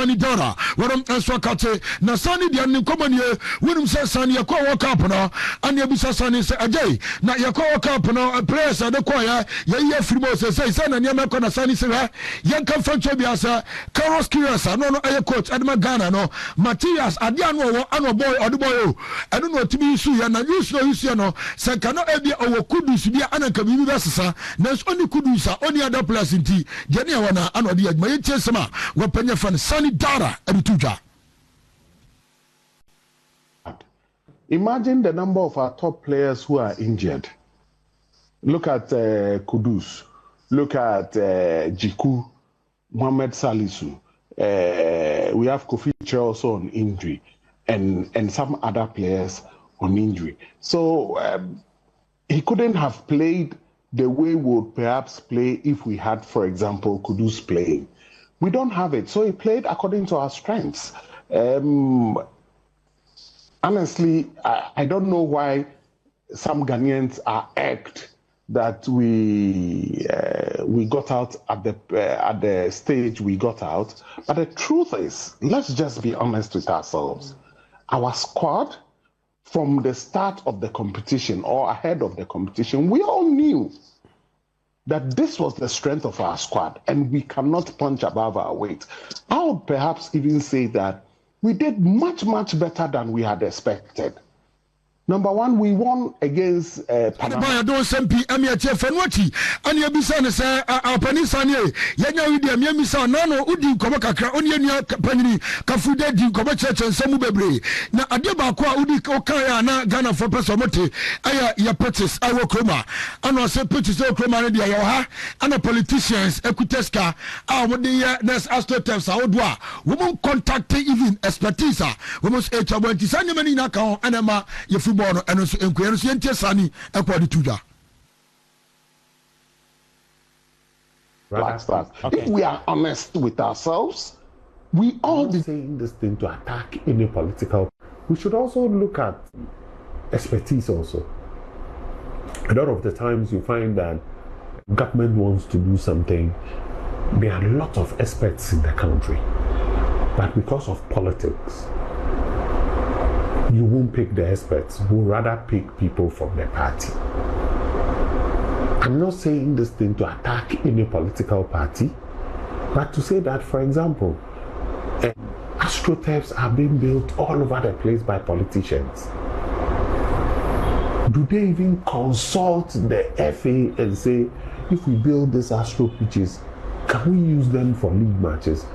Sunny Dora warom enso kate na Sunny dia ne komanie wonum se Sunny yakwa Worldcup no ane abisa Sunny se ajay na yakwa Worldcup no players ade koya ye free say na niam ko na Sunny se ha yanka fancho biasa Queiroz no aye coach adema Ghana no Matthias ade ano boy oduboy eno no timi isu ya na isu no se kana ebia owo kudus bia anaka bibi besesa na oni kudusa oni other players nti jeni ya wana ano ade adma ye tiesema wapanya fan Sunny Dara edutuja. Imagine the number of our top players who are injured. Look at Kudus. Look at Jiku, Mohamed Salisu. We have Kofi also on injury, and some other players on injury. So he couldn't have played the way we would perhaps play if we had, for example, Kudus playing. We don't have it. So he played according to our strengths. Honestly, I don't know why some Ghanaians are irked that we got out at the stage we got out. But the truth is, let's just be honest with ourselves. Our squad, from the start of the competition or ahead of the competition, we all knew that this was the strength of our squad and we cannot punch above our weight. I would perhaps even say that we did much, much better than we had expected. Number one, we won against Panama. Don't send P. Amia Chefanwati, and your bisan is a panisane. Yanya with the Miamisa, Nano, Udi, Komaka, Onion, Panini, Kafude, Koma Church, and Samu Bebre. Now, Adeba, Udi, Okaya, Ghana for Pesomote, Aya, your purchase, I will coma. And I say, purchase, Okroma, and Yaha, and the politicians, Ekuteska, our the next astroturfs, our dwa, women contacting even expertise, women's HR, Tisani, Naka, and Emma, your and also in Queiroz Sunny according to that. Blackstars. Okay. If we are honest with ourselves, we all be saying this thing to attack any political. We should also look at expertise also. A lot of the times you find that government wants to do something. There are a lot of experts in the country, but because of politics, you won't pick the experts. We'll rather pick people from the party. I'm not saying this thing to attack any political party, but to say that, for example, astroturfs are being built all over the place by politicians. Do they even consult the FA and say, if we build these astro pitches, can we use them for league matches?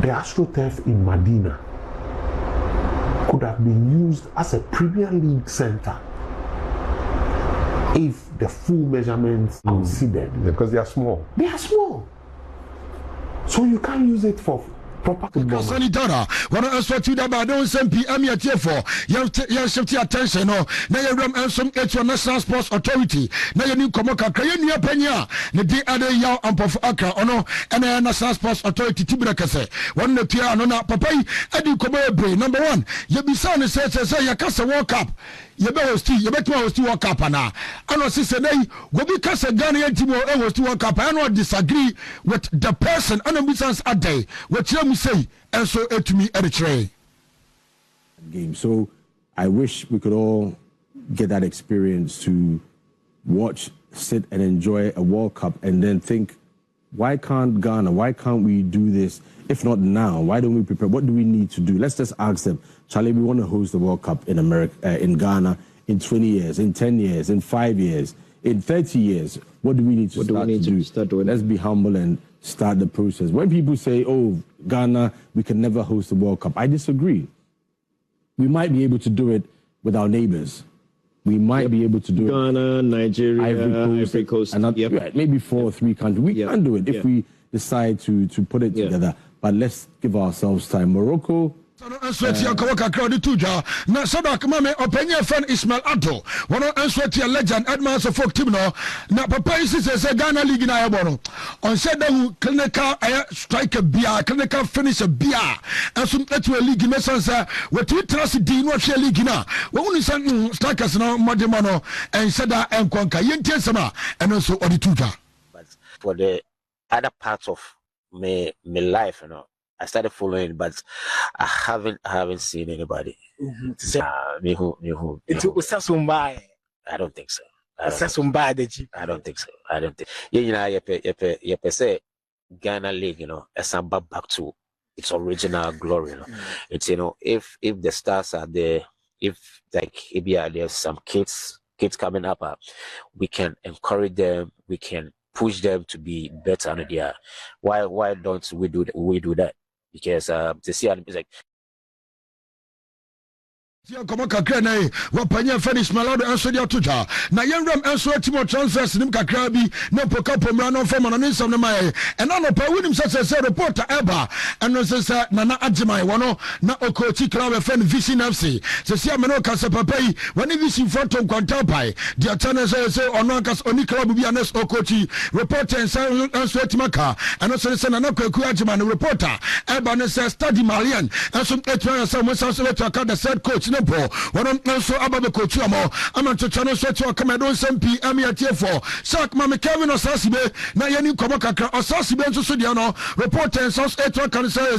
The astroturf in Medina could have been used as a Premier League center if the full measurements are considered. Because they are small. They are small. So you can't use it for proper football. Sunny Dara, one of us to the don't send PM here for you shift attention. No, now you run and some National Sports Authority. Now you need Komoka, Kayania Pena, the day other yaw and Puff Accra, no, and the National Sports Authority Tibrakase. One the Tia, no, Papai, Eddie Komobre, number one. You be sound says, you cast a Worldcup. You better host Worldcup now. I know, sister, they will be cast a Ghanaian team or host Worldcup. I don't disagree with the person, and the business a day, what you say, and so to me at the tray. Game. So I wish we could all get that experience to watch, sit and enjoy a World Cup and then think, why can't Ghana, why can't we do this? If not now, why don't we prepare? What do we need to do? Let's just ask them, Charlie, we want to host the World Cup in America, in Ghana in 20 years, in 10 years, in 5 years, in 30 years. What do we need to start doing? Let's be humble and start the process. When people say, oh, Ghana, we can never host the World Cup, I disagree. We might be able to do it with our neighbors. We might be able to do Ghana, Nigeria, Ivory Coast. Maybe 4 or 3 countries. We can do it if we decide to put it together. But let's give ourselves time. Morocco. Now, so that my opinion friend Ismail Addo, one of the legend, Edmonds of folk team. Now, Papa is a Ghana League in Ayabono. On said that clinical strike a beer, clinical finish a beer, and some to a league in essence. What we trust the North League now. We only send strikers now, Madimano, and said that and Conca, Yentensama, and also Odituja. But for the other parts of my life, you know, I started following, but I haven't seen anybody. I don't think so. I don't think so. You say Ghana League, as I'm back to its original glory. It's if the stars are there, if like there's some kids coming up, we can encourage them, we can push them to be better on the why don't we do that? Because to see like Komo kakra na wapanya finish malado enso dia toja na yenram enso atimo transfers nim kakra bi na poka pomra no fam na nsam na mai ena no pa winim se reporter eba eno se na agimai wono na okochi club fan Vision FC se sia me no kase papa yi woni Vision photo kwanta pai dia tane se ono kas oni club bi anes okochi reporter enso atimaka eno se na kwaku agimai no reporter eba no se study malian enso etwa se mo se ka the said coach po wono nso ababe kochu amo amanto chano so ti okama don sampi amiatie for sak mame Kevin Osasibe na yani komo kakra Osasibe nso so dia no reporter nso etwa kan say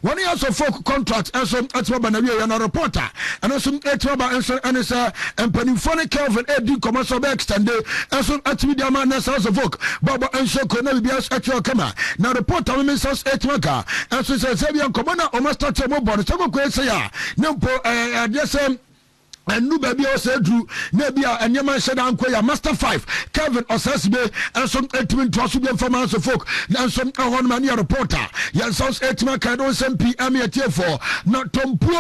woni aso folk contract enso atwa ba na wie na reporter enso etwa ba enso enesa empanimfo ne Kevin edi komo so be extend enso atwi dia ma na so folk baba enso ko na bibia etwa kama na reporter me nso etwa ka enso say bia komo na o master chemo board so ko say ya nempo adesem enu baby o say dru na bia enyema sheda anko ya master 5 Kevin Osasibe enso etimi ntoso bi information so folk enso ahon mani reporter yan sounds etima kan don SMP amiatie for na tompuo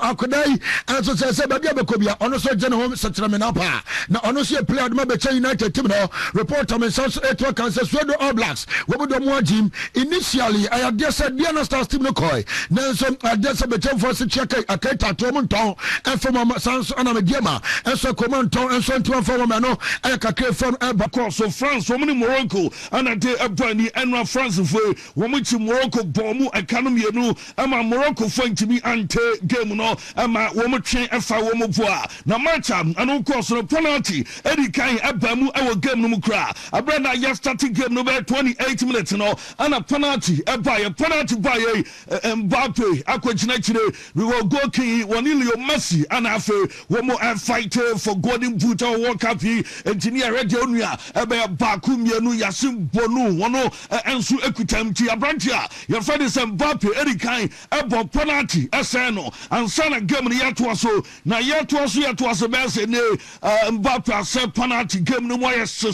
akodai enso say baby abekobia ono so gene home setrame na pa na ono so player ma be United team no reporter me sounds etima kan say Swedo All Blacks wo do mo agim initially I had just said Blackstars team no koi na enso adesa be for se check aketa to mo nton Efoma sans anamediema enso komanton enso ntwa foma no ayakake fon eba so France wo mini Morocco anade ebani enwa France fo wo mu chi Morocco bomu economy no ama Morocco fo ntimi ante game no ama wo mu twen efa wo mu boa na match anu course no penalty edi kan eba mu ewo game no mu kra abranda ya starting game no be 28 minutes no ana penalty eba ya penalty by Mbappe akwagina chire we will go key Wanilio Messi and afe womo fight for golden boot or Worldcup engineer radio nua ebe baku mienu yasim bonu wono ensu ekutam ti abrantia your friend is Mbappe edikan ebo penalty eseno ansana game ni yato so na yato so be se ne Mbappe ase penalty game no moye so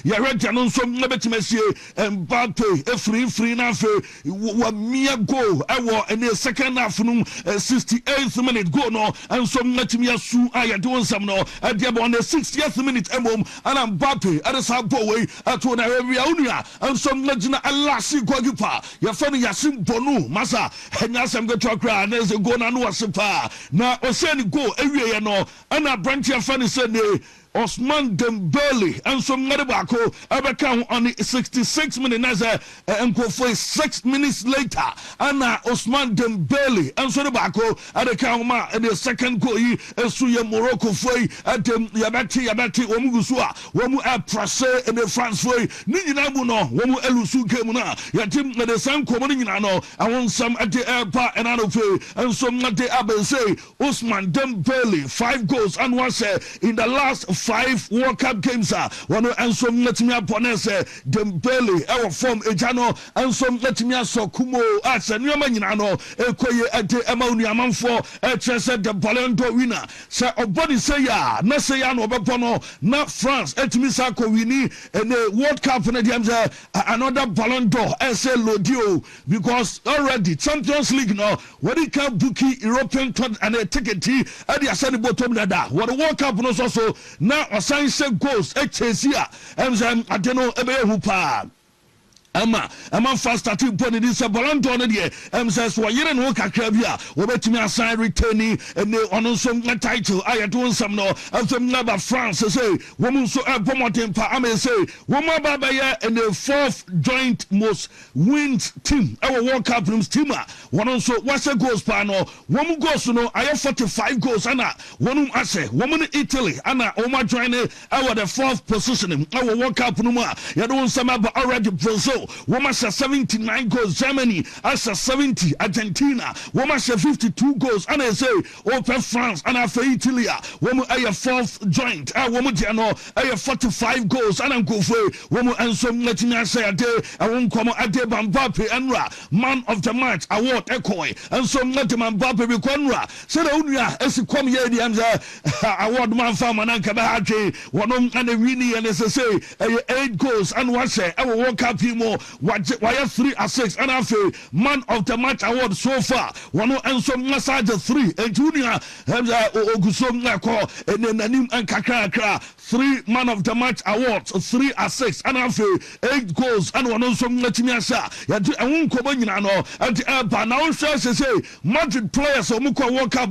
ya radio no so mebetimesie Mbappe free na afe wa mia goal ewo ene second half no 68th minute go no and some natimi asu ayade onsam no adiabo on the 60th minute emom and Mbappe at the sabo way ato na area unia and some legina alasi gogipa ya fani yasim bonu masa enya sam go to akra na ze go na no wasepa na oseni go ewie no ana branch ya fani se ne Osman Dembele and some Nadabako Abaka on the 66 minutes and go for 6 minutes later. Anna Osman Dembele and Sonabako at the Kauma and the second goal and Suya Morocco Foy at Yabati Omugusua, Womu Prase and the France Foy, Ninabuno, Womu Elusu Kemuna, Yatim the same Comunino, I want some at the airport and Anope and some at the Abese, Osman Dembele, 5 goals and was in the last 5 World Cup games one and some let me upon Dembele our form ejano and some let me so kumo as a new man ekoye at the amount for the Ballon d'Or winner say obody say ya na say ya no bepono na France etimisa ko wini and the World Cup na dem another Ballon d'Or say lodio because already Champions League no what it can bookie European and a ticket at the ascend bottom that what the World Cup no so now asan se goals echesia emzam adeno ebe hupa ama fast starting point this Ballon d'Or no de says wo yire no kakra bia wo betimi assign returning and on some title ayado some no after number France say woman so promoting pa am say woman baba ya and the 4th joint most wins team our World Cup team one so what's the goals pa no woman goals no I have 45 goals ana woman ase woman Italy ana oma join our the 4th position our World Cup no ma ya don some already Brazil Brazil, woman 79 goals. Germany as 70. Argentina, woman 52 goals. And I say, Open France and I say Italy, woman a fourth joint. Woman Jano a 45 goals. And I'm go for woman and some Latina say a day. I won't come a day Mbappe and man of the match award Ekoi and some Latin Mbappe Biconra. Said Unia as you come here the award man farm and Ankabahaji, one and a winnie and as I say 8 goals and watch it. I will walk up him more. Why 3 assists and I feel man of the match award so far. One and some massage 3 and Junior Ogusum Nako and then Nanim and Kakra 3 man of the match awards 3 assists and I feel 8 goals and one also Latinasa. I won't come in at the now says say Madrid players or Muko World Cup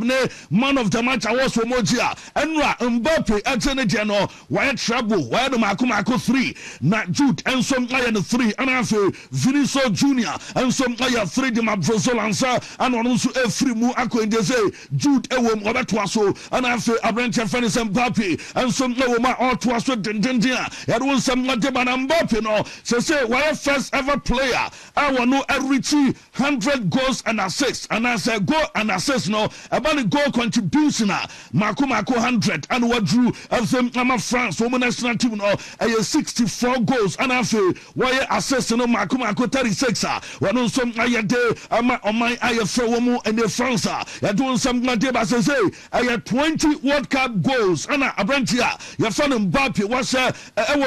man of the match awards for Mojia and Mbappe at Senegeno why trouble why the Makumako 3 not Jude and some Lion 3 and I feel Vinicius Junior and some Lion 3 de Mabrosolansa and one also a free mu ako in the say Jude Ewom Obatwaso and I feel Abrante Fennis Mbappe and some Ewoma Otwaso Dendendia and one some Lateban Mbappe no say why first ever player I want no Richie 100 goals and assists and I say go and assist no about the goal contribution Mako 100 and what drew of them France women national team no 64 goals and I feel why assist no Mako 36 one some ayade on my IFA woman and the France ya doing some Ladeba say I 20 World Cup goals and Abrantia your fan Mbappe was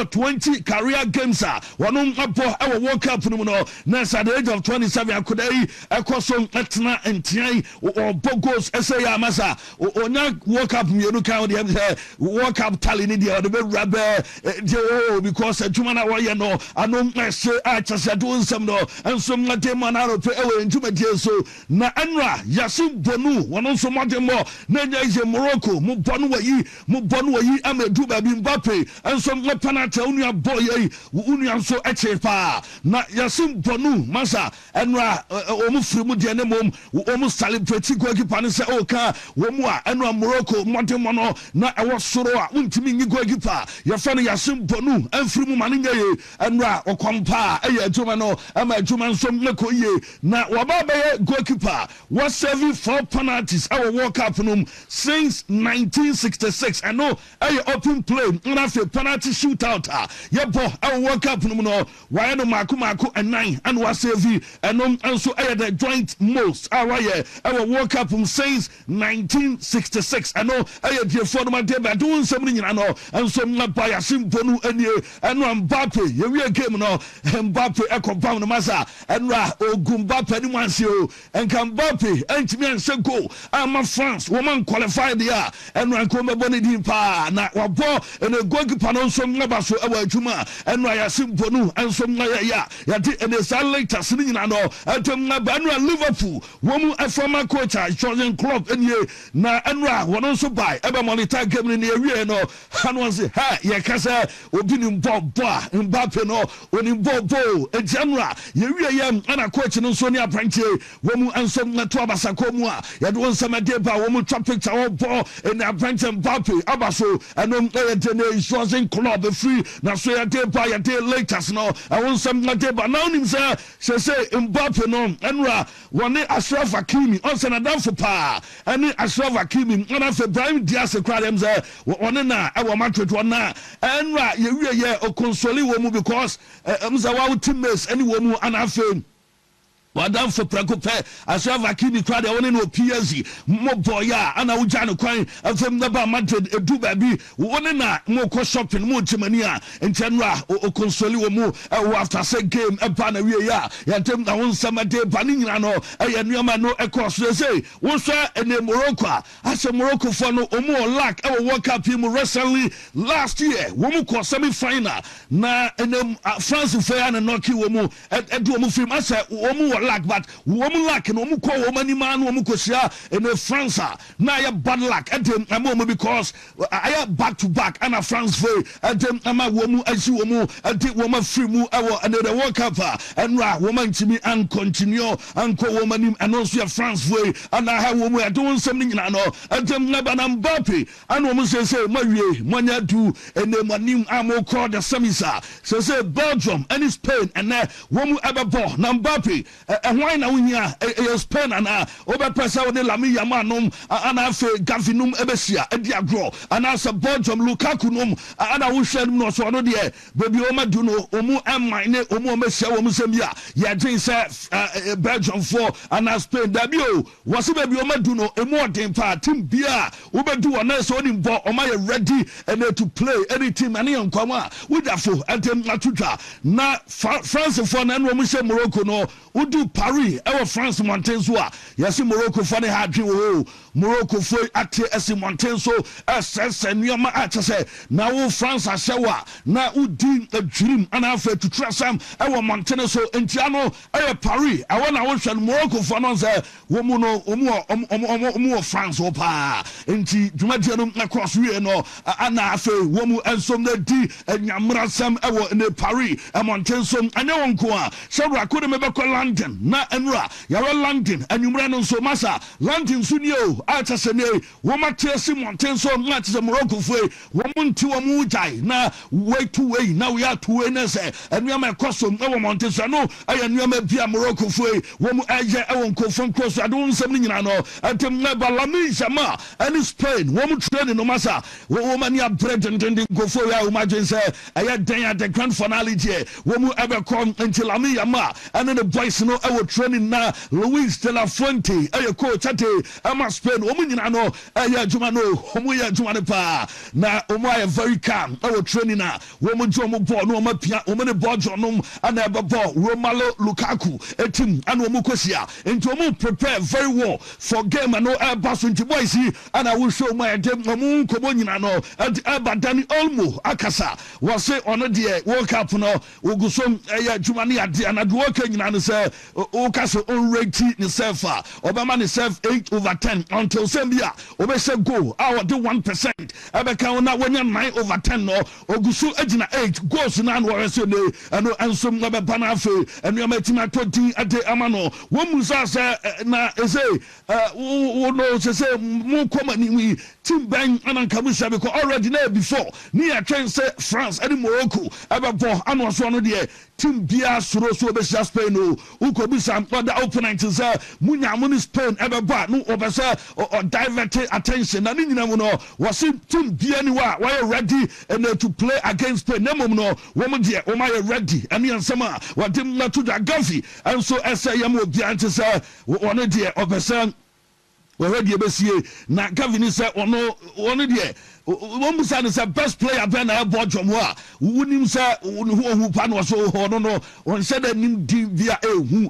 20 career games one our World Cup no at the age of 27 I could some etna and tiai or bogos essay masa or not World Cup you count the World Cup tally India the rabbe because Jumana no I know I say I just doing some no and some Latemana pay away into my dear so na Anra Yasim Bonu one also more Nanya is Morocco Mubonwa yi am a Duba Mbappe and some Lepanata Unia boy Union so echepa na Yasim Bonu Masa Enra Omufrimu Dianemum almost celebrate goalkeeper and say okay Womua Enra Morocco Montemono na Ewa Soroa Untimi goalkeeper your friend Yasim Bonu and Frimu Maninga Enra Okwampa Eya Jumano Ama Juman Som Lekoye na Wababe goalkeeper was serving 4 penalties our World Cup since 1966 I know a open play and after penalty shootout yebo our World Cup no why no Makumako and 9 and was saving and also the joint most our World Cup since 1966 I know dear for my day doing something I know and some not by a simple and Mbappe you game no Mbappe echo masa and Ogumbappe anyone see and Mbappe and me and say go I'm France woman qualified there and Rankoma Bonidin pa na wabo and a goalkeeper no some nabaso juma and Rayasim Bonu and some ya and the later sitting no Banra Liverpool woman a former coach Jordan Klopp and ye na Enra one also buy ever monitor game in the area no and was ha ya kasa obini Mbappe no when Mbobo and General you yam and a coach no Sonia Pranche woman and some Natuabasa Komua ya do some deba woman top picture all ball and a Pranche Mbappe Abaso and Jordan Klopp free na so ya deba ya day later no I want some deba now him say Mbappe no Enra one Ashraf Hakimi also na down for pa and Ashraf Hakimi and after Ibrahim Diaz crowd them say one na our Madrid one na Enra ye o console wo because mzawa teammates any wo and after Wadam for Prakope, Ashraf Hakimi crowd one no PSG, more boya, and I would jano coin of them never Madrid, a do baby, one na more shopping, more Germania, and Tenra or Consoli mo after say game a panaria, Yatem the one summer day Paninano, a Yama no across the say, what's and then Morocco, as a Morocco for no more luck, our World Cup him recently last year, Womuko semi final, na and France fair and Noki Womu, at Womu film, I said, Womu luck, but woman luck and woman call woman man, woman kosia in a France. Now you bad luck at them a moment because I am back to back and a France way at them a woman as you woman at the woman free move and the Worldcup and woman to me and continue and call woman and also a France way and I have woman doing something in know at them Lebanon Mbappe and woman says Marie Manya do and the manim amo called the Samisa says Belgium and Spain and woman ever bought Mbappe and why now in here Spain and over press out the Lami Yamanum and I say Gavinum Ebesia and Diagro and as a Belgium Lukaku num and I will shed no so no dear baby Oma Duno Omu and mine Omo Mesia Omusemia Yajin say Belgium for and I Spain Dabio was baby Oma Duno a more than part team Bia Uber do a nice on ball or my ready and to play any team and in Koma with that for at them Natuta na France for and Romusha Morocco no would do Paris our France Montensua yes Morocco funny hard Morocco for at as Montenso as and Yama at say now France are shower now would do a dream and after to trust some our Montenso and Tiano Paris I want to Morocco for no say woman France opa enti Jumadianum across we no and after woman and some di and Yamra Sam ewo in Paris and Montenso and no one so I couldn't remember London na enra yawa London and you ran on so massa London sunio at a sene woman tesi Montenso match the Morocco way woman to a mujai na way to way now we are to and we are my custom our Montenso no I am via Morocco way woman aja I confirm cross I don't something you know at the Lami Jama and Spain woman training no massa woman ya bread and go for ya imagine say I had the grand finale here woman ever come until Lami Yama and then the boys no I was training na Luis de la Fuente I coach at Ama Spain woman you know I Jumano Homoya Jumanepa na Omaya very calm I was training na woman Jomo ball no mapia woman ball Jonum and ever ball Romalo Lukaku a team and Womukosia and Jomo prepare very well for game and no air pass into boys and I will show my dem Moon Comonina no and Abadani Olmo Akasa was say on the Worldcup no Ugusom Jumani at the and working and say Okaso on rate itself Obama itself 8/10 until Zambia Obese go our do 1% Abeka na when 9/10 no Ogusu Ejina 8 goals na warese ne and some number banafe and you metima 20 at the Amano one musa say na say no say mo come ni team bang and kamusa because already there before near train say France and Morocco ababo anu so no there team bia suro so be Spain no ukobisa other opponent say munya mun Spain ababa no obesa or divert attention na nyina mu no was team bia ni wa ready and to play against Spain na mum no wo mo de o ma ready and yansama wa dem na to da gafi and so say yam obi ante say one de obesa we ready ebesie na Gavin say ono de one person is the best player ben I bought from wa wunim say who pan was so no on said nim via who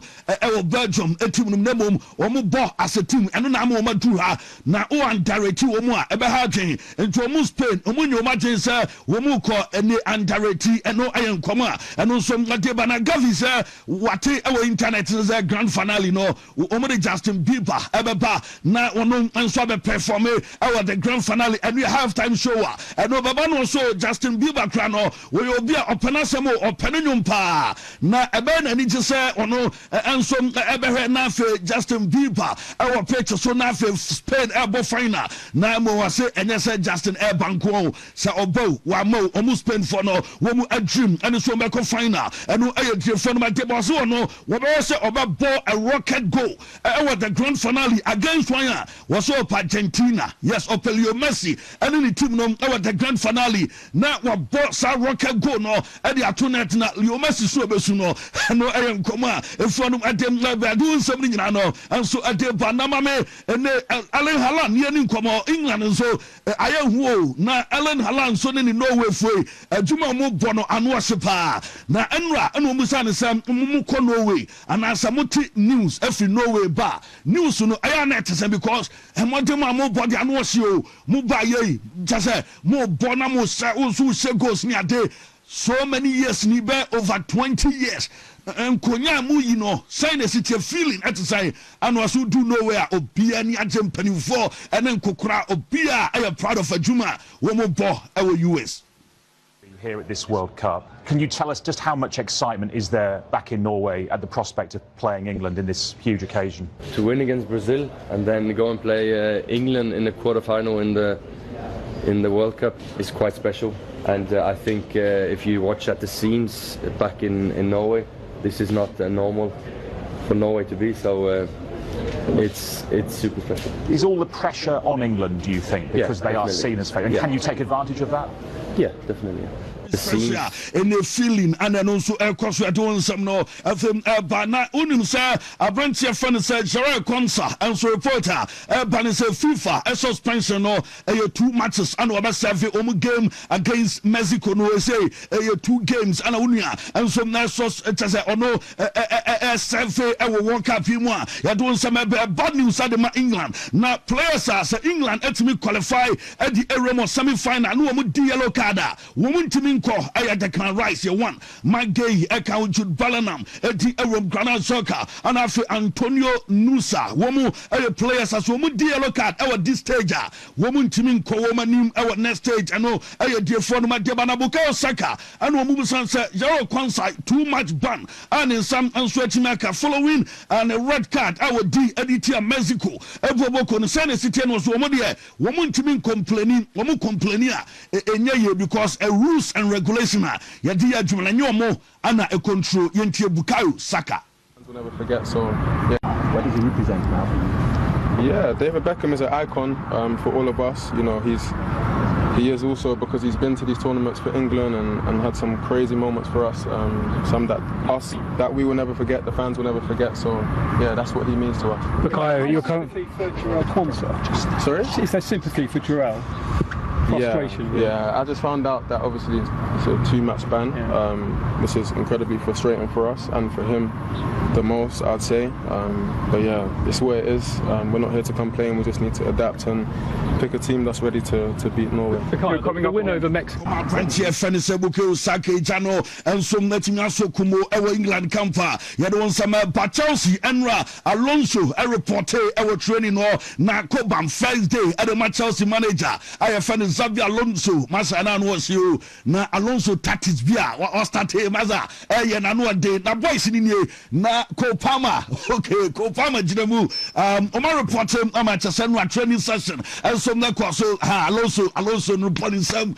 Belgium team no mom o bo as a team and na ma do ha na o and direct o mu a e be ha dwen into o mu Spain o mu nyo ma dwen say wo mu ko ene and direct and no ayen koma and no so ngade ba na Gavi say wate our internet is a grand finale no o mu Justin Bieber e be ba na ono enso be perform our the grand finale and we have time show and no baba no so Justin Bieber kra no we obi a openasemo openenum pa na ebe na ni je say ono enso ebe hwe na fe Justin Bieber our picture so na fe Spain ebo final na mo wase enye say Justin Banko say obo wa mo omu Spain for no wo mu adream and so make final and no aye die for no ma table so no wo be say oba ball a rocket goal was the grand finale against one was up Argentina yes Leo Messi and in team no our the grand finale na wa boss a rocket goal no e dey atonet na Leo Messi so be su no no ayen koma e fo no adem na be do something na no and so adem Panama me and Allen Haaland ye ni komo England so aye hu na Allen Haaland so ni Norway foi adwuma mo bo no anu ɔsepa na enra eno musa ne sam mu ko Norway and asamuti news every Norway ba news no aye na tese because emodem mo body anu ɔse o mu ba ye just say mo bona mo say goals ni ade so many years ni be over 20 years nkonya mu yi no sign a city feeling at say and was do nowhere obia ni agem panifo ene nkokora obia I am proud of Ajuma wo mo bo our US here at this World Cup. Can you tell us just how much excitement is there back in Norway at the prospect of playing England in this huge occasion? To win against Brazil and then go and play England in the quarterfinal in the World Cup is quite special. And I think if you watch at the scenes back in Norway, this is not normal for Norway to be. So it's super special. Is all the pressure on England, do you think, because they are seen as favourites? Can you take advantage of that? Yeah, definitely. In a feeling and then also across we are doing some no bana unim sa abrantia fan say Gerard Konsa and so reporter ban say FIFA a suspension no 2 matches and we serve game against Mexico no say 2 games and unia and so na so say ono serve World Cup mu ya doing some bad news at the England now players as England etimi qualify at the Euro semi final no mu di yellow card woman timi I Declan Rice, you won. Mike Gay, account Jude Bellingham, Eddie Aram Granada Soccer, and after Antonio Nusa, woman, players as woman, dear look at our this stage, woman teaming co-woman, our next stage, and no, dear friend, my dear Banabuka Saka, and woman said, Zero Conside, too much ban, and in some unsweating maker following, and a red card, our D, Editia Mexico, Evo Senate City was woman teaming complaining, woman complaining, because a rules and regulation yadi adwumana nyomo ana e control yentie Bukayo Saka. We'll never forget. So yeah, what does he represent now? Yeah, David Beckham is an icon for all of us. You know, he is also because he's been to these tournaments for England and had some crazy moments for us. Some that we will never forget, the fans will never forget. So yeah, that's what he means to us. Bukayo, you're sympathy for Gerard Konsa. Sorry? Is there sympathy for Gerard? Yeah, I just found out that obviously it's a 2-match ban, which is incredibly frustrating for us and for him the most, I'd say. But yeah, it's where it is. We're not here to complain, we just need to adapt and pick a team that's ready to beat Norway. The win over Mexico. England camper. You don't some Chelsea, Enra, Alonso, a reporter, our training or na Cobham first day at the Chelsea manager. I have found Xabi Alonso, Masana was you na Alonso tactics bia or start here, Maza, na no day, na boys in here, na Copama, okay, Copama Jinamu, Omar reporter, Manchester training session, and some that so Alonso, no body some,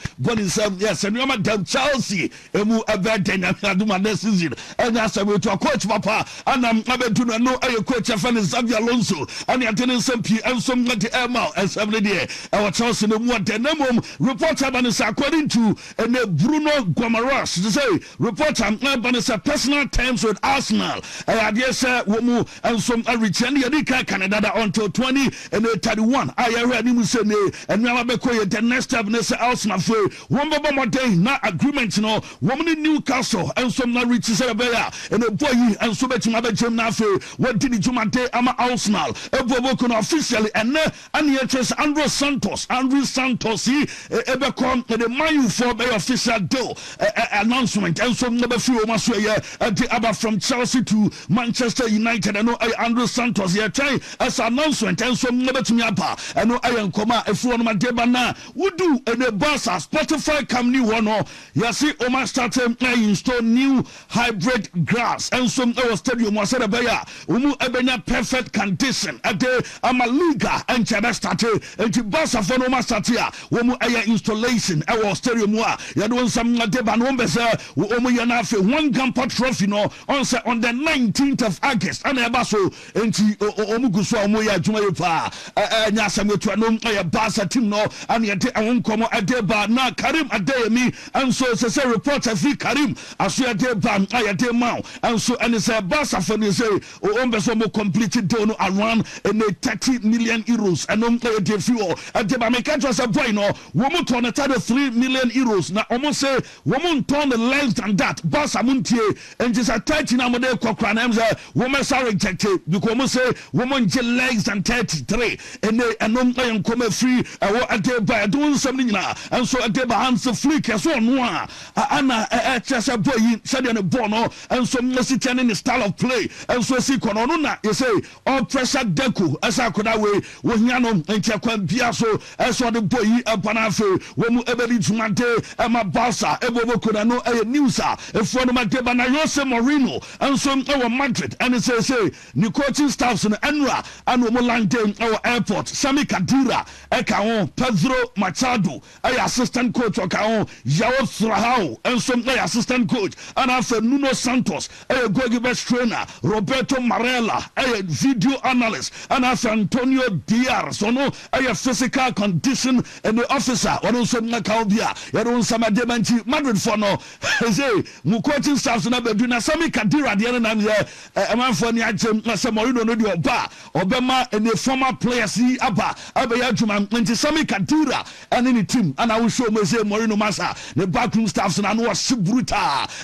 yes, and you're damn Chelsea, Emu a bad day, I do my next season, and that's a way to a coach, Papa, and I'm about to know a coach, I found Xabi Alonso, and you're telling some people, and some let the air out, and somebody there, our Chelsea, no more than reporter according to Bruno Guimaraes to say reporter Banisa personal terms with Arsenal. I guess womu and some return Yadika Canada until 2031. I read him say and Nabeko the next step Nessa Arsenal for one more day not agreement no woman in Newcastle and some not reach Sarabella and a boy and so much Mabel Jim Nafe. What did you Jumate Ama Arsenal? Officially and Andrew Santos Ebecom the Mayu for the official deal announcement and some number few about from Chelsea to Manchester United. I know Andrew Santos here try as announcement and some number to me up. I know I am Koma if one my debana would do and the boss Spotify come new one or see Omar started install new hybrid grass and some stadium was said about Umu Ebenya perfect condition at the Amaliga and Chada started and the boss of Omar started womu aya installation our stadium wa ya do some deba no mbese womu ya na fe one Gamper trophy no on the 19th of August and eba so enti omu guso omu ya adwuma ye pa nya sametu no ya basa team no and ya de awon komo adeba na Karim Adeyemi and so say reporter fi Karim aso ya deba ya de maw and so and say basa for ni say o mbese mo complete deal no around 30 million euros and no de fi o adeba me catch us a boy no woman turn a 3 million euros. Now almost say woman turn the less than that. Boss amuntie and just a 30 number de kokranamza woman are rejected because almost say woman less than 33 and they and come free a day by doing something now and so a day by hands of free so no Anna a boy said in a bono and so Messitan in the style of play and so see Conona you say all pressure deku as I could away with Yano and Chakwan Piasso as what the boy Panafe when you ever reach Mante and my Balsa Ebo could know a newsa in front of my Debana Jose Moreno and some our Madrid and it says new coaching staffs in Enra and Molante our airport Sami Kadira Ekaon Pedro Machado a assistant coach Okaon Yao Srahao and some assistant coach and after Nuno Santos a goalkeeper trainer Roberto Marella a video analyst and after Antonio Diaz no a physical condition and the officer or also Nakaubia Yaron Samademanchi Madrid for no say mu coaching staffs na be na Sami Kadira the other name a man for ni agem na Samorino no di oba obema and the former players aba ya juma nti Sami Kadira and any team and I will show me say Morino Masa the backroom staffs na no brutal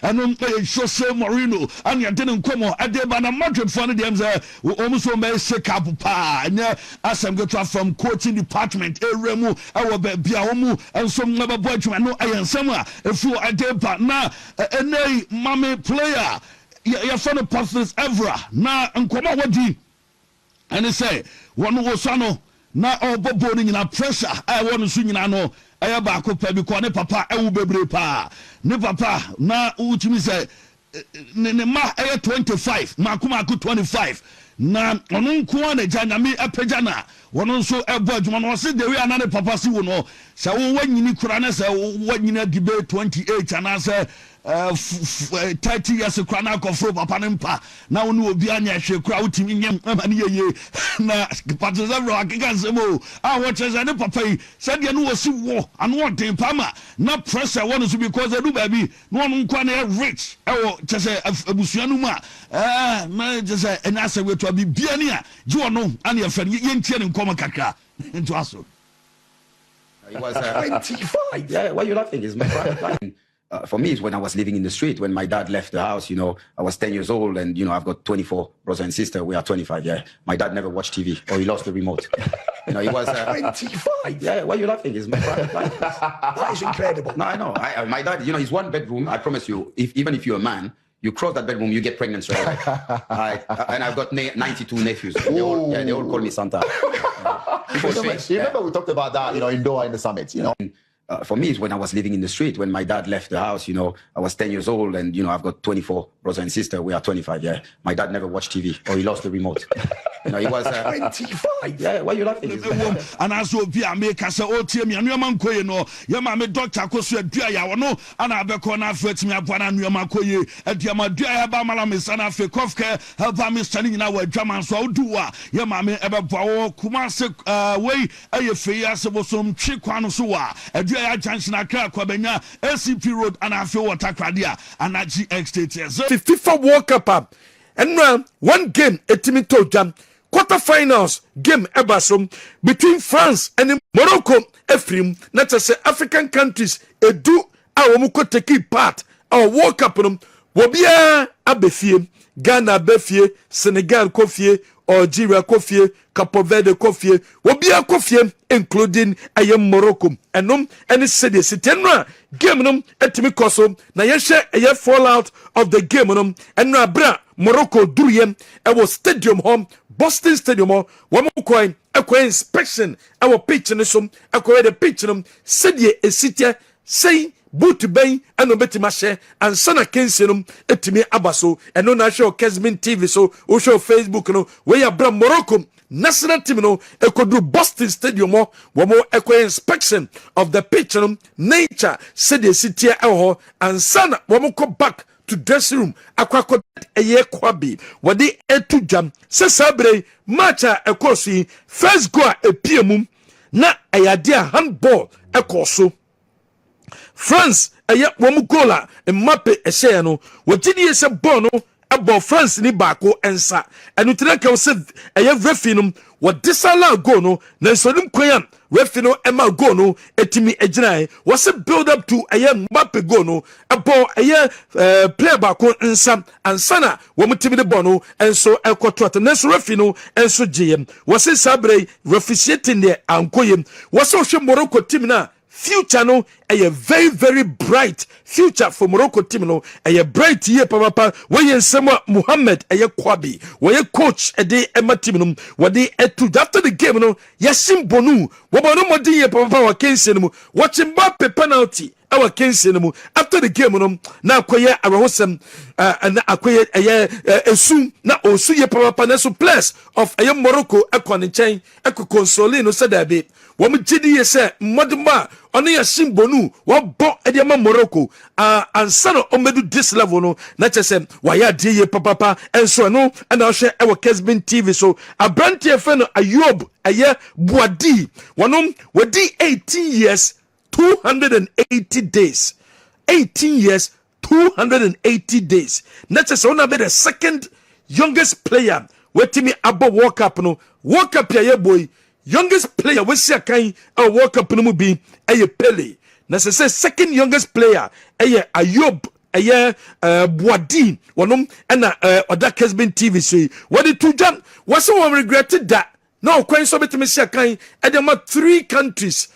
and show say Morino and you didn't come on adeba na Madrid for them say almost me say kapupa and asem get from coaching department eremu our bia omu and some never boy juma no ayansema efu adeba na any mame player ya for the pastors Evra na nkoma wadi and say one was sano na obobo ni na pressure I want to nyina no aya ba ko pa bi ko ne papa ewu bebre pa ne papa na utimi say ne ma 25 makuma 25 na ono nko na janyame apagya na wono nso ebo adwuma no se de we anane papa si wo no se wo wanyini kura na se wanyina dibe 28 anase 30 years kura na kofro papa ne mpa na wonu obi anya hwe kura utimi nyem amane yeye na papa ze bro akeka semo a wo chese ne papa yi se de no wosi wo anu odin pama na pressure wono so because edu baby no wono nko na rich ewo chese abusuanu mu a na chese enase we to bibia ni a ji wono ane ye fe ye ntie ne nkoma kakra into aso. It was 25. Yeah, why are you laughing? It's my private line. For me, it's when I was living in the street, when my dad left the house, you know, I was 10 years old and, you know, I've got 24 brothers and sisters. We are 25, yeah. My dad never watched TV or he lost the remote. You know, it was 25. Yeah, why are you laughing? It's my private life. That is incredible. No, I know. My dad, you know, he's one bedroom. I promise you, even if you're a man, you cross that bedroom, you get pregnant straight away. And I've got 92 nephews. They all call me Santa. Remember we talked about that, you know, indoor in the summit, you know. For me, it's when I was living in the street, when my dad left the house, you know, I was 10 years old and, you know, I've got 24 brothers and sisters. We are 25, yeah. My dad never watched TV or he lost the remote. You know, he was 25. Yeah, why are you laughing? And also be a make us all team and your man koye no your mammy doctor kosu adua ya no and abeko na afet me apana no man koye adua ma dua ya ba mala me sana fe kofke help me standing na wa dwaman so do a your mammy ebebo kuma se wey aye fe ya se bosom twi kwano so wa adua ya junction akra kwabanya ACP road and afi water kradia and GX state FIFA World Cup and one game etimi to jam quarterfinals game ebasom between France and Morocco. Efrim, not just African countries, edu awomuko take part our World Cup no wobia abefie Ghana befie Senegal kofie Algeria kofie Cape Verde kofie wobia kofie including ayem Morocco enom any city sitenra game no etimi koso na yehye fallout of the game no enra bra Morocco duriem ewo stadium home Boston Stadium wamo coin inspection our pitch ne som the pitch no sedie esitia say boot bay and obetima share and sana kensenum etimi abaso and no show Kesmin TV so o show Facebook no we ya bra Morocco national team no do Boston Stadium wamo inspection of the pitch no nature sedie esitia and sana wamo go back to dressing room akwako eye kwabi wadi etu jam se sabre matcha ekosi first goal epiemum na ayade handball ekoso France eye wom goal a Mbappe ehye no wotidi ese ball no abo France ni baako ensa enu tena ka se eye refi no wo disala go no na nsodum kwan refi no ema go no etimi eginae wo se build up to eye Mbappe go no abo eye player baako ensa ansana wo mutimi de bono enso ekoto at na so refi no enso gem wo se sabre reficiating de ankoyem wo se hwe Morocco team na future no a very very bright future for Morocco team no a bright year papa when you Samuel Mohammed a Kwabi when you coach a day Emma team no what they after the game no yasim bonu wabano modi year papa wa kensi no watching Mbappe penalty our kensi no after the game no na akoye arahosem and akoye esu na osu year papa na so plus of a Morocco ekon chen eko console no said that be wọ́n gidi yẹ sẹ́ mmọ́dúnmọ́ ọ̀nà yẹ simbonu wọ́n bọ́ ẹ̀dí ẹ̀ma Morocco ansana ọmọdé this level no na kyẹ sẹ́ wàyà adìẹ yẹ papapa ẹ̀nso ẹ̀no ẹ̀na ọ̀hwẹ́ ẹ̀wọ̀ Kesbin TV so abirante ẹ̀fẹ́ no Ayob ẹ̀yẹ Buadi wọ́n di 18 years 280 days 18 years 280 days na kyẹ sẹ́ wọ́n na bẹ the second youngest player wetimi abo Worldcup no Worldcup yẹ yẹ boy. Youngest player we see a kind of Worldcup no be a Pele. Na say second youngest player Ayob Buadi wonom na oda Kesbin TV say what the two jam was so regretted that no kwan so betime see a kind e dem 3 countries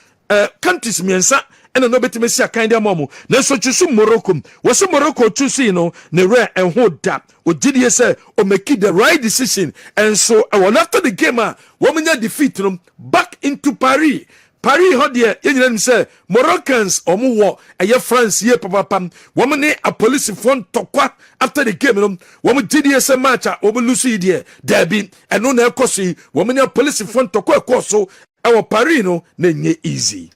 miensa and no betime see a kind of momo na so chusu Morocco was Morocco chusu no ne rare and hold that o did say o make the right decision and so after the game woman defeat them back into Paris hot there you say Moroccans omo wo France ye papa woman a police front tokwa after the game woman did say match omo lose there derby and no na ekosi woman a police front tokwa ekoso our Paris no na nye easy.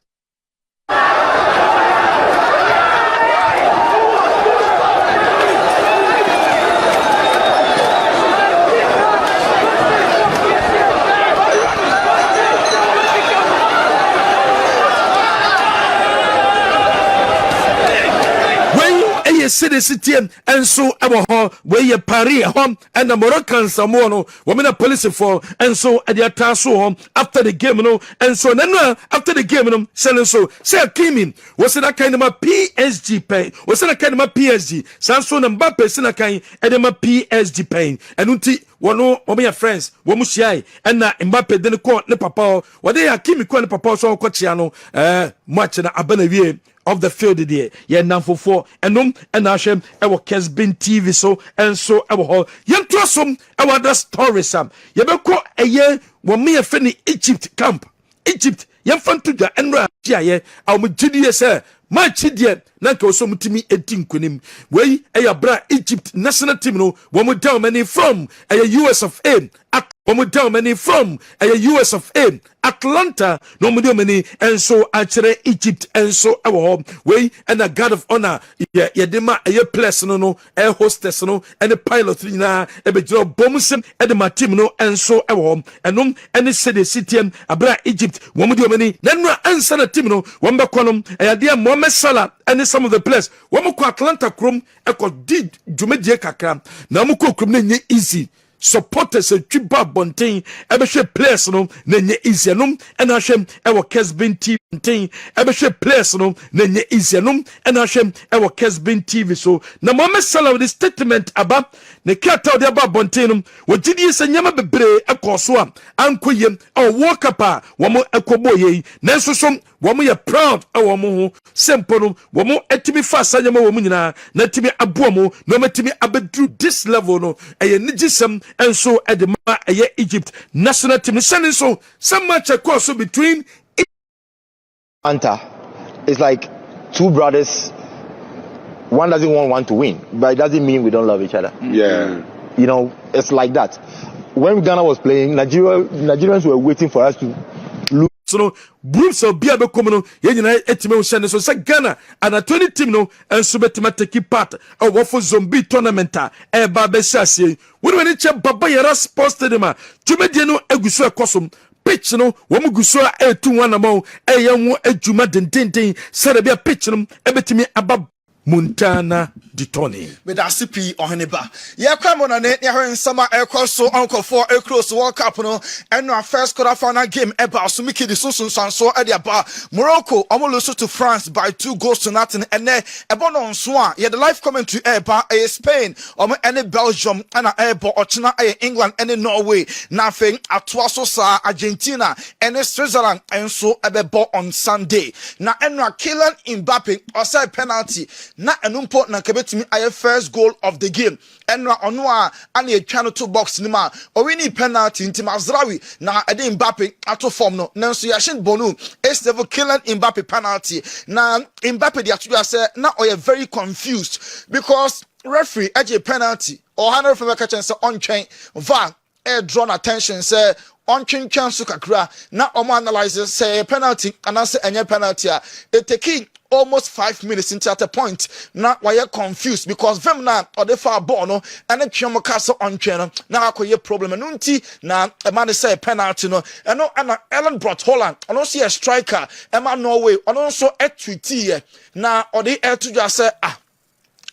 City and so our where you Paris home and the Moroccans are more women are police for and so at the tasso home after the game and so then after the game selling so say came in was that kind of a PSG pain was that kind of a PSG Samson and Mbappe sina kind and my PSG pain and unti one of my friends womushai and na Mbappe then call ne papa what they are kimi kwa ne papa so kwachiano match na abana of the field there yeah now for and Ashem our Kesbin TV so and so our whole yen trusum our other stories sam ye be ko eye wo me afeni Egypt camp Egypt yen fantu da enra ye aw me gidi say match there na ka so mutimi etinkunim wey bra Egypt national team no wo mo down many from US of A Womu down many from US of A Atlanta no mudio many and so actually Egypt and so our home way and a guard of honor dema place no air hostess no and the pilot na be job bomusem and the team no and so our home and the city abra Egypt womudio many then answer the team no wamba konom dia Mohamed Salah and some of the players womu ko Atlanta krom did djumedie kakra na mu ko krom na nye easy supporters a triba bontain ebehwe players no na nye easy no na hwem ewo Kesbin TV bontain ebehwe players no na nye easy no na hwem ewo Kesbin TV so na Mohamed Salah with the statement about ne kata de aba bontain no wogidi se nyama bebre ekoso a ankoyem Worldcup a wo mo ekoboye nanso so wo mo ye proud wo mo ho sempo no wo mo etimi fa sanyama wo mo nyina na timi abo mo no matimi abedru this level no nigisem and so at the Egypt national team sending so some match across between Anta it's like two brothers, one doesn't want one to win, but it doesn't mean we don't love each other. Yeah, you know, it's like that. When Ghana was playing, Nigerians were waiting for us to lose. So no groups of bia be come no ye nyina etime wo hyene so say Ghana and a 20 team no enso betima take part of for zombie tournament e ba be hyasie woni wani che baba yara sports stadium a tumedie no aguso ekosom pitch no wo mu guso a etu wana mo e ye wo adwuma dendenden sare bia pitch no e betimi aba Montana de Tony. With a CP or Hannibal. Yeah, come on, and you're in summer air so Uncle for a close World Cup, and our first quarter final game about Sumiki the Susun so at the bar. Morocco almost to France by 2 goals to nothing, and then a bon on Swan. Yeah, the live commentary air bar a Spain, or any Belgium, and a airport or China, England, and Norway. Nothing at Twasosa, Argentina, and Switzerland, and so a ball on Sunday. Now, and Kylian Mbappe or say penalty. Na enumpo na kebetimi aye first goal of the game enra ono a ane atwa no to box ni ma o wini penalty nti Mazraoui na ede Mbappe ato form no nanso Yashin Bonu Estevao Kylian Mbappe penalty na Mbappe de atu say na oye very confused because referee eje penalty or handle from catch and say on train VAR drawn attention say on twinkwan so kakra na omo analyses say penalty and say enye penalty a taking almost 5 minutes into at a point. Now why you confused because them now or the far ball no and then Chiamo Castle on channel now I problem and unti now a man say penalty no and no and Ellen brought Holland and also a striker Emma Norway and also a tweety now or the air to just say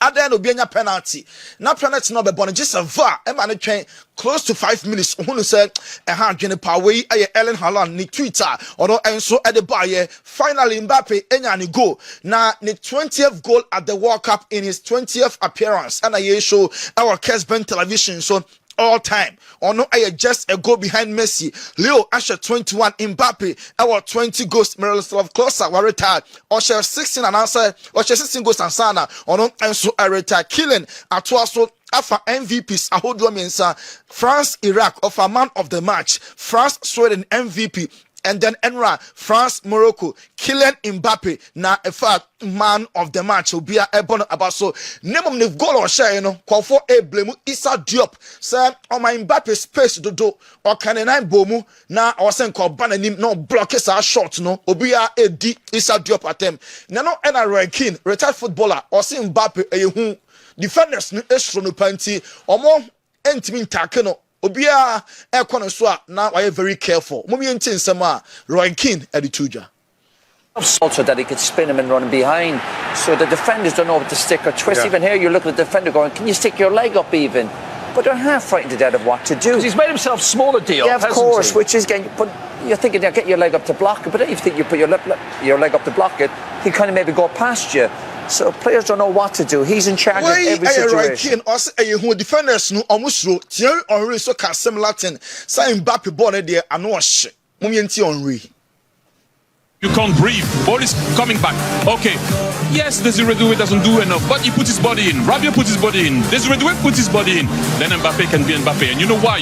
Aden obi anya penalty. Na penalty no be born just a VAR. E man train close to 5 minutes. Who said e ha dwene pa we aye Ellen Haaland ni Twitter or enso e de ba ye finally Mbappe enya ni goal. Na ni 20th goal at the World Cup in his 20th appearance. And I show our Kesben television so all time. Or no, I just a goal behind Messi. Leo Asher 21, Mbappe, our 20 goals, Miroslav Klose were retired. Or share 16 and answer, or share 16 goals and Sana. Or no, and so I retired. Killing at so after MVPs, Ahodo Mensa, France, Iraq, of a man of the match, France, Sweden, MVP. And then Enra, France, Morocco, Kylian Mbappe, na in fact, man of the match will be a ebon about so. Name of the goal or share, call for a blame, Issa Diop, sir, on my Mbappe space to do, or can I bomu, na or send call Bananim, no blockers are short, no, Obia a D, Issa Diop at them. Nano Enra Roy Keane, retired footballer, or see Mbappe, a who defenders, no extra no panty, or more intimate takeno. Obia ekwana so now I am very careful. Mumi entin sama Roy Keane edituja. Also that he could spin him and run behind. So the defenders don't know what to stick or twist. Yeah. Even here you look at the defender going, can you stick your leg up even? But they're half frightened to death of what to do. Because he's made himself smaller, deal. Yeah, of course, which is getting, but you're thinking, yeah, get your leg up to block it. But then you think you put your leg up to block it, he kind of maybe go past you. So players don't know what to do. He's in charge of every situation. Who defenders no almost wrote Thierry Henry so can similar thing. Say Mbappe born there and no shit. Henry. You can't breathe. Ball is coming back. Okay. Yes, Desiree Doué doesn't do enough, but he put his body in. Rabiot put his body in. Desiree Doué put his body in. Then Mbappe can be Mbappe. And you know why?